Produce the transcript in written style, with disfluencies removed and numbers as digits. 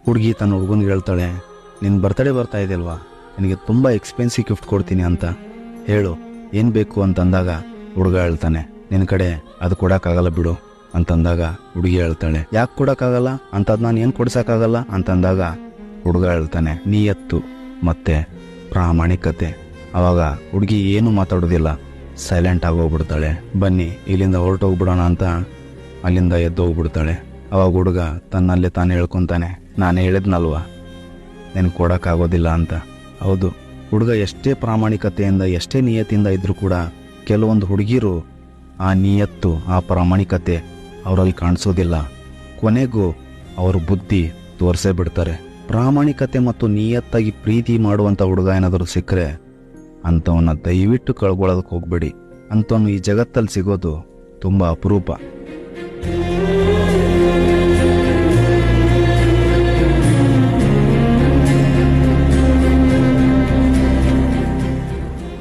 ಹುಡುಗಿ ತನ್ನ ಹುಡುಗನಿಗೆ ಹೇಳ್ತಾಳೆ, ನಿನ್ನ ಬರ್ತಡೇ ಬರ್ತಾ ಇದೆಯಲ್ವಾ, ನಿನಗೆ ತುಂಬ ಎಕ್ಸ್ಪೆನ್ಸಿವ್ ಗಿಫ್ಟ್ ಕೊಡ್ತೀನಿ ಅಂತ ಹೇಳು, ಏನು ಬೇಕು ಅಂತಂದಾಗ ಹುಡುಗ ಹೇಳ್ತಾನೆ, ನಿನ್ನ ಕಡೆ ಅದು ಕೊಡೋಕ್ಕಾಗಲ್ಲ ಬಿಡು ಅಂತಂದಾಗ ಹುಡುಗಿ ಹೇಳ್ತಾಳೆ, ಯಾಕೆ ಕೊಡೋಕ್ಕಾಗಲ್ಲ ಅಂತದ್ ನಾನು ಏನು ಕೊಡ್ಸೋಕ್ಕಾಗಲ್ಲ ಅಂತಂದಾಗ ಹುಡುಗ ಹೇಳ್ತಾನೆ, ನಿಯತ್ತು ಮತ್ತೆ ಪ್ರಾಮಾಣಿಕತೆ. ಅವಾಗ ಹುಡುಗಿ ಏನು ಮಾತಾಡೋದಿಲ್ಲ, ಸೈಲೆಂಟ್ ಆಗೋಗ್ಬಿಡ್ತಾಳೆ. ಬನ್ನಿ ಇಲ್ಲಿಂದ ಹೊರಟೋಗ್ಬಿಡೋಣ ಅಂತ ಅಲ್ಲಿಂದ ಎದ್ದು ಹೋಗ್ಬಿಡ್ತಾಳೆ. ಅವಾಗ ಹುಡುಗ ತನ್ನಲ್ಲೇ ತಾನು ಹೇಳ್ಕೊತಾನೆ, ನಾನು ಹೇಳಿದ್ನಲ್ವ ನಿನಗೆ ಕೊಡೋಕ್ಕಾಗೋದಿಲ್ಲ ಅಂತ. ಹೌದು, ಹುಡುಗ ಎಷ್ಟೇ ಪ್ರಾಮಾಣಿಕತೆಯಿಂದ ಎಷ್ಟೇ ನಿಯತ್ತಿಂದ ಇದ್ರೂ ಕೂಡ ಕೆಲವೊಂದು ಹುಡುಗಿರು ಆ ನಿಯತ್ತು ಆ ಪ್ರಾಮಾಣಿಕತೆ ಅವರಲ್ಲಿ ಕಾಣಿಸೋದಿಲ್ಲ. ಕೊನೆಗೂ ಅವ್ರ ಬುದ್ಧಿ ತೋರಿಸೇ ಬಿಡ್ತಾರೆ. ಪ್ರಾಮಾಣಿಕತೆ ಮತ್ತು ನಿಯತ್ತಾಗಿ ಪ್ರೀತಿ ಮಾಡುವಂಥ ಹುಡುಗ ಏನಾದರೂ ಸಿಕ್ಕರೆ ಅಂಥವನ್ನ ದಯವಿಟ್ಟು ಕಳ್ಕೊಳ್ಳೋದಕ್ಕೆ ಹೋಗ್ಬೇಡಿ. ಅಂಥವನು ಈ ಜಗತ್ತಲ್ಲಿ ಸಿಗೋದು ತುಂಬ ಅಪರೂಪ.